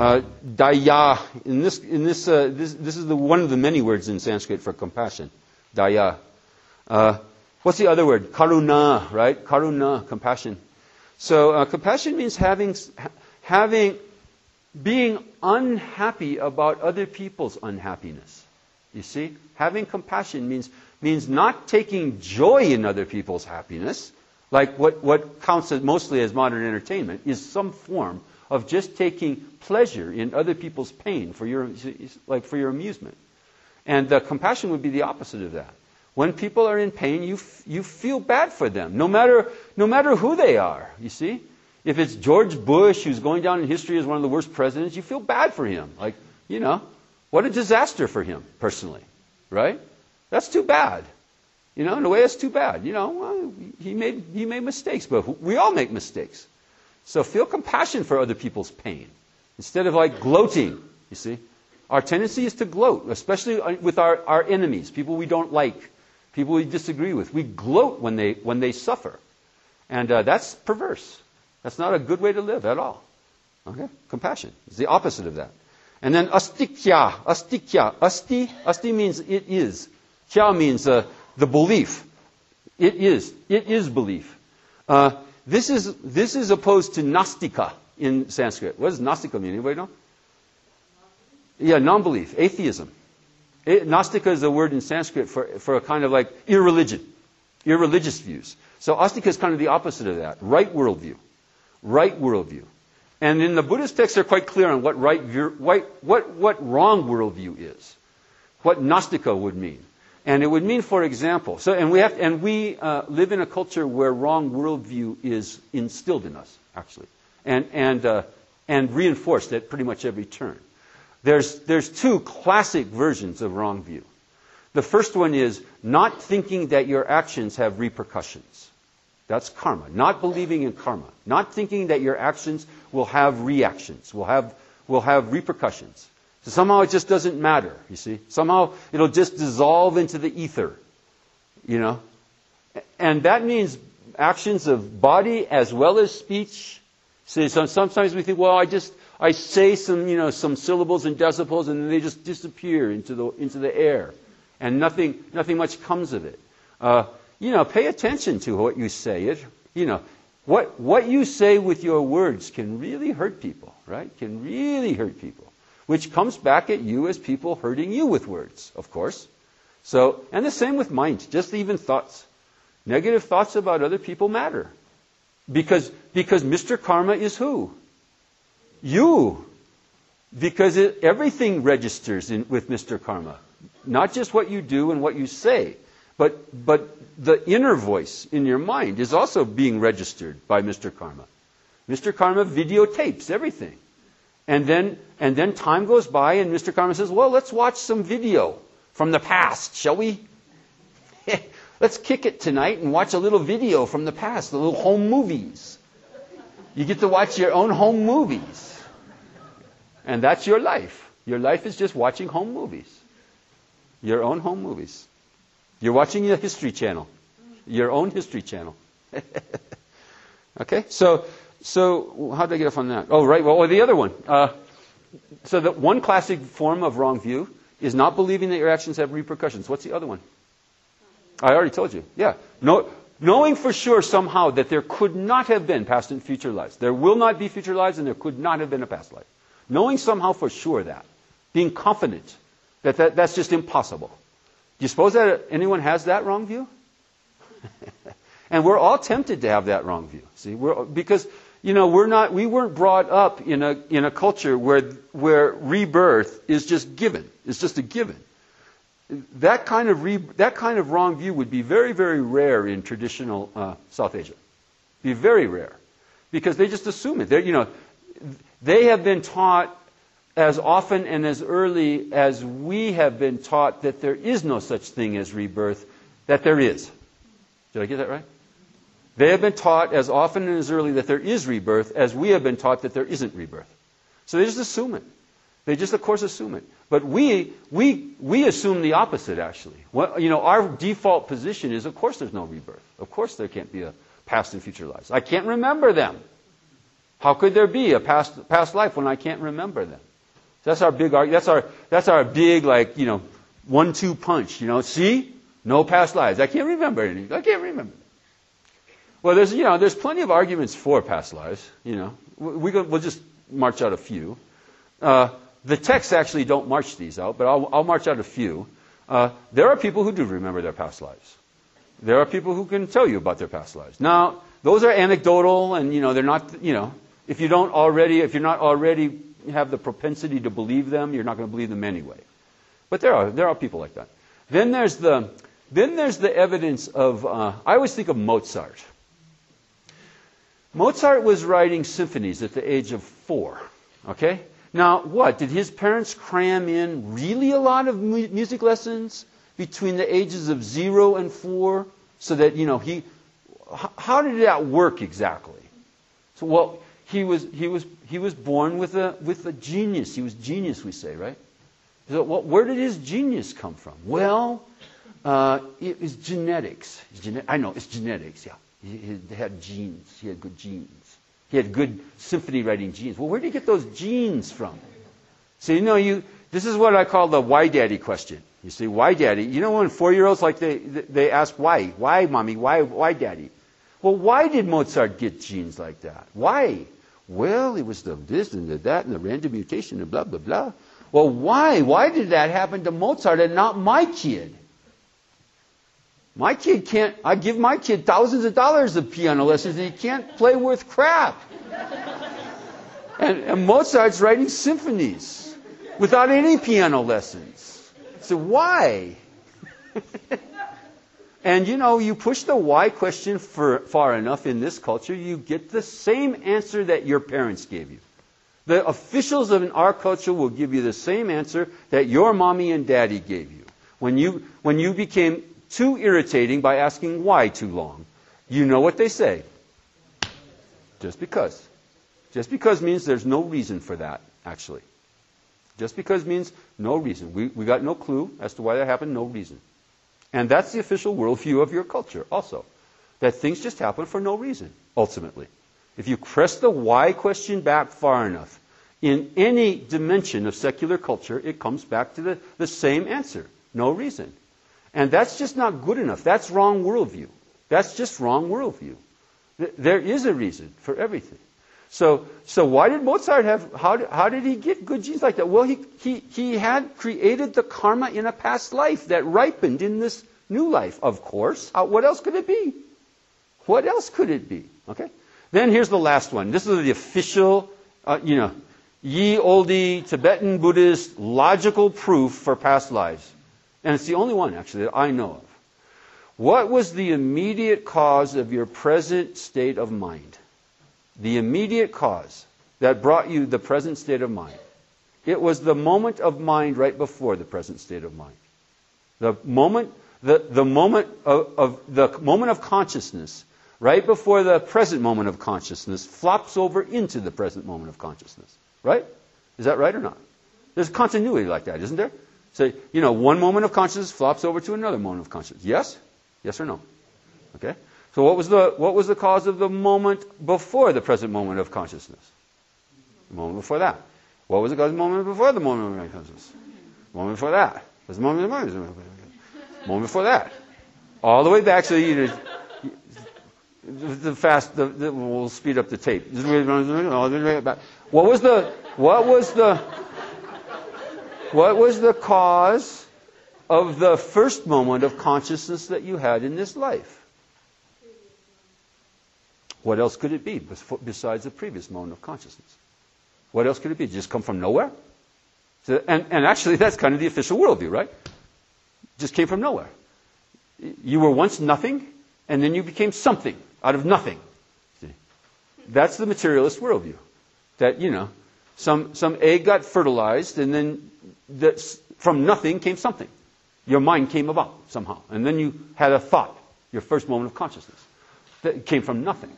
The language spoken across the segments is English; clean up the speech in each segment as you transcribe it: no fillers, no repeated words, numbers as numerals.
Daya. This is one of the many words in Sanskrit for compassion. Daya. What's the other word? Karuna, right? Karuna, compassion. So compassion means being unhappy about other people's unhappiness. You see? Having compassion means not taking joy in other people's happiness, like what counts mostly as modern entertainment, is some form of just taking pleasure in other people's pain for your amusement. And compassion would be the opposite of that. When people are in pain, you feel bad for them, no matter who they are, you see? If it's George Bush, who's going down in history as one of the worst presidents, you feel bad for him. Like, what a disaster for him, personally, right? That's too bad. In a way, it's too bad. He made mistakes, but we all make mistakes. So feel compassion for other people's pain, instead of gloating, you see? Our tendency is to gloat, especially with our enemies, people we don't like, people we disagree with. We gloat when they suffer. And that's perverse. That's not a good way to live at all. Okay? Compassion is the opposite of that. And then astikya. Asti means it is. Kya means the belief. It is belief. This is opposed to nastika in Sanskrit. What does nastika mean? Anybody know? Yeah, non-belief, atheism. Nastika is a word in Sanskrit for a kind of irreligious views. So astika is kind of the opposite of that. Right worldview. And in the Buddhist texts, they're quite clear on what what wrong worldview is, what nastika would mean, and it would mean, for example, we live in a culture where wrong worldview is instilled in us, actually, and reinforced at pretty much every turn. There's two classic versions of wrong view. The first one is not thinking that your actions have repercussions. That's karma. Not believing in karma. Not thinking that your actions will have reactions, will have repercussions. So somehow it just doesn't matter, you see. Somehow it'll just dissolve into the ether, And that means actions of body as well as speech. See, so sometimes we think, well, I say some syllables and decibels, and then they just disappear into the air, and nothing much comes of it. Pay attention to what you say. What you say with your words can really hurt people, right? Can really hurt people, which comes back at you as people hurting you with words, of course. So, and the same with mind, just even thoughts. Negative thoughts about other people matter. Because Mr. Karma is who? You. Because everything registers with Mr. Karma. Not just what you do and what you say, but the inner voice in your mind is also being registered by Mr. Karma. Mr. Karma videotapes everything. And then time goes by and Mr. Karma says, well, let's watch some video from the past, shall we? Let's kick it tonight and watch a little video from the past, the little home movies. You get to watch your own home movies. And that's your life. Your life is just watching home movies. Your own home movies. You're watching your History Channel. Your own History Channel. Okay? So how did I get off on that? Oh, right. Well, the other one. So the one classic form of wrong view is not believing that your actions have repercussions. What's the other one? I already told you. Yeah. Knowing for sure somehow that there could not have been past and future lives. There will not be future lives and there could not have been a past life. Knowing somehow for sure that. Being confident that that's just impossible. Do you suppose that anyone has that wrong view? And we're all tempted to have that wrong view. See, because we weren't brought up in a culture where rebirth is just given. It's just a given. That kind of wrong view would be very, very rare in traditional South Asia. Be very rare, because they just assume it. They have been taught as often and as early as we have been taught that there is no such thing as rebirth, that there is. Did I get that right? They have been taught as often and as early that there is rebirth as we have been taught that there isn't rebirth. So they just assume it. They just, of course, assume it. But we assume the opposite, actually. Our default position is, of course, there's no rebirth. Of course, there can't be a past and future lives. I can't remember them. How could there be a past life when I can't remember them? That's our big argument. That's our big, like, 1-2 punch. See, no past lives. I can't remember anything. I can't remember. Well, there's plenty of arguments for past lives. We'll just march out a few. The texts actually don't march these out, but I'll march out a few. There are people who do remember their past lives. There are people who can tell you about their past lives. Now, those are anecdotal, and they're not. If you're not already have the propensity to believe them, you're not going to believe them anyway. But there are people like that. Then there's the evidence of. I always think of Mozart. Mozart was writing symphonies at the age of 4. Okay. Now, what? Did his parents cram in really a lot of music lessons between the ages of 0 and 4 so that, how did that work exactly? So, well, he was born with a genius. He was genius, we say, right? So, well, where did his genius come from? Well, it was genetics. I know, it's genetics, yeah. He had genes. He had good genes. He had good symphony writing genes. Well, where did he get those genes from? So, this is what I call the why daddy question. You see, why daddy? When 4-year-olds, like, they ask why? Why, mommy? Why daddy? Well, why did Mozart get genes like that? Why? Well, it was the this and the that and the random mutation and blah, blah, blah. Well, why? Why did that happen to Mozart and not my kid? My kid can't, I give my kid thousands of dollars of piano lessons and he can't play worth crap. And Mozart's writing symphonies without any piano lessons. So why? And you push the why question far enough in this culture, you get the same answer that your parents gave you. The officials in our culture will give you the same answer that your mommy and daddy gave you. When you became too irritating by asking why too long, you know what they say. Just because. Just because means there's no reason for that, actually. Just because means no reason. We got no clue as to why that happened, no reason. And that's the official worldview of your culture also. That things just happen for no reason, ultimately. If you press the why question back far enough, in any dimension of secular culture, it comes back to the same answer. No reason. And that's just not good enough. That's wrong worldview. That's just wrong worldview. There is a reason for everything. So why did Mozart have, how did he get good genes like that? Well, he had created the karma in a past life that ripened in this new life, of course. What else could it be? What else could it be? Okay. Then here's the last one. This is the official, ye olde Tibetan Buddhist logical proof for past lives. And it's the only one, actually, that I know of. What was the immediate cause of your present state of mind? The immediate cause that brought you the present state of mind. It was the moment of mind right before the present state of mind. The moment of consciousness right before the present moment of consciousness flops over into the present moment of consciousness. Right? Is that right or not? There's continuity like that, isn't there? So, one moment of consciousness flops over to another moment of consciousness. Yes? Yes or no? Okay? So what was the cause of the moment before the present moment of consciousness? The moment before that. What was the cause of the moment before the moment of consciousness? The moment before that. Was the moment before that. All the way back, so we'll speed up the tape. What was the cause of the first moment of consciousness that you had in this life? What else could it be besides the previous moment of consciousness? What else could it be? Just come from nowhere? So, and actually, that's kind of the official worldview, right? Just came from nowhere. You were once nothing, and then you became something out of nothing. See? That's the materialist worldview. That, some egg got fertilized, and then from nothing came something. Your mind came about somehow. And then you had a thought, your first moment of consciousness. That came from nothing.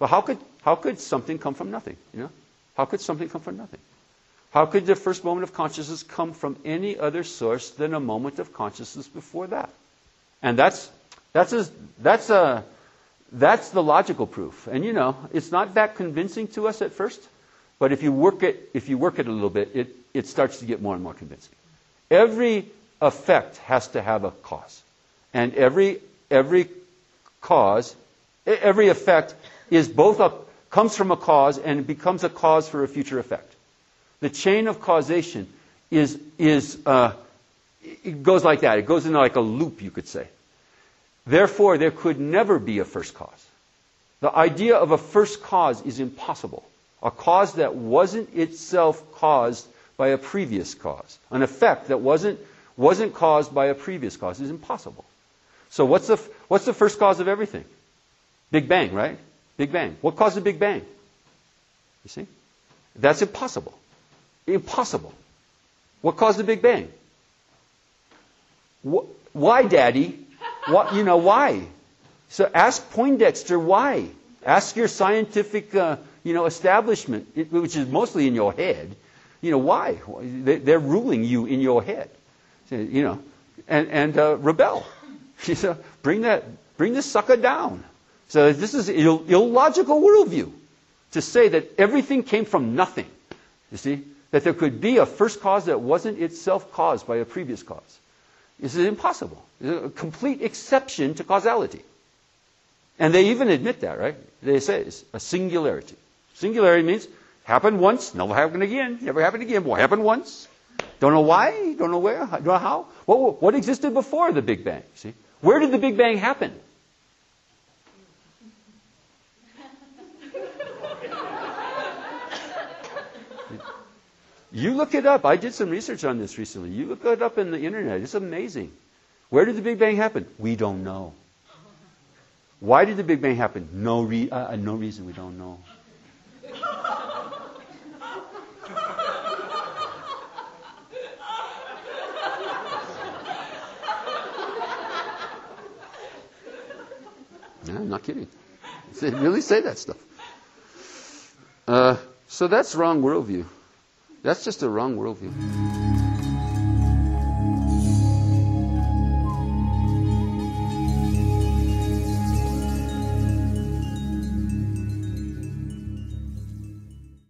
Well, how could something come from nothing? How could something come from nothing? How could the first moment of consciousness come from any other source than a moment of consciousness before that? And that's That's the logical proof. And it's not that convincing to us at first, but if you work it a little bit, it starts to get more and more convincing. Every effect has to have a cause. And every effect is comes from a cause and becomes a cause for a future effect. The chain of causation it goes like that. It goes into like a loop, you could say. Therefore, there could never be a first cause. The idea of a first cause is impossible. A cause that wasn't itself caused by a previous cause. An effect that wasn't caused by a previous cause is impossible. So what's the first cause of everything? Big Bang, right? Big Bang. What caused the Big Bang? You see? That's impossible. Impossible. What caused the Big Bang? Why, Daddy? Why? So ask Poindexter why. Ask your scientific, establishment, which is mostly in your head. Why? They're ruling you in your head. And rebel. Bring this sucker down. So this is illogical worldview to say that everything came from nothing. You see? That there could be a first cause that wasn't itself caused by a previous cause. This is impossible. It's a complete exception to causality. And they even admit that, right? They say it's a singularity. Singularity means happened once, never happen again, never happen again, will happen once. Don't know why, don't know where, don't know how. What existed before the Big Bang? See? Where did the Big Bang happen? You look it up. I did some research on this recently. You look it up in the internet. It's amazing. Where did the Big Bang happen? We don't know. Why did the Big Bang happen? No reason. We don't know. No, I'm not kidding. They really say that stuff. So that's wrong worldview. That's just a wrong worldview.